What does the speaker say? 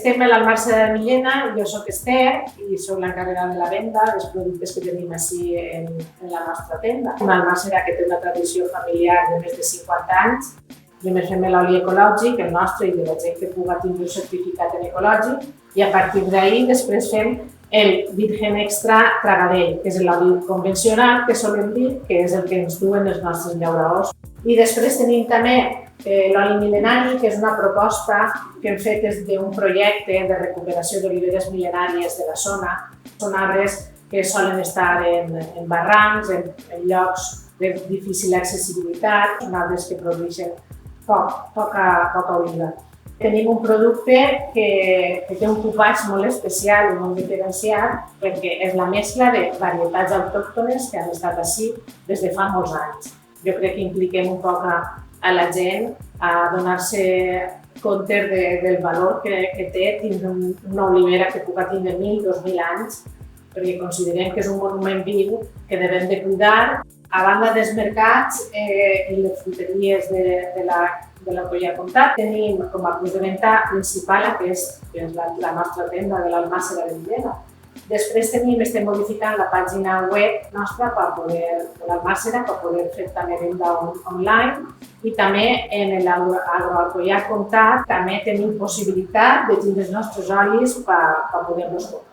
Estem a l'Almàssera de Millena, jo soc Esther i soc l'encarregada de la venda dels productes que tenim així en la nostra tenda. Una almàssera que té una tradició familiar de més de 50 anys. Primer fem l'oli ecològic, el nostre i de la gent que puga tindre un certificat en ecològic, i a partir d'ahir després fem el Virgen Extra Tragadell, que és l'oli convencional, que solem dir que és el que ens duen els nostres llauradors. I després tenim també l'oli mil·lenari, que és una proposta que hem fet des d'un projecte de recuperació d'oliveres mil·lenàries de la zona. Són arbres que solen estar en barrancs, en llocs de difícil accessibilitat, són arbres que produeixen poca oliva. Tenim un producte que té un cupatge molt especial i molt diferenciat perquè és la mescla de varietats autòctones que han estat així des de fa molts anys. Jo crec que impliquem un poc a la gent a donar-se compte del valor que té tindre una olivera que puga tindre 1.000, 2.000 anys, perquè considerem que és un monument viu que devem de cuidar. A banda dels mercats i les fruiteries de la Colla Comtat, tenim com a punts de venda principal que és la nostra tenda de l'Almàssera de Millena. Després estem modificant la pàgina web nostra de l'Almàssera per poder fer també venda online, i també en l'Agroalcoià Comtat també tenim possibilitat de tindre els nostres olis per poder-los comprar.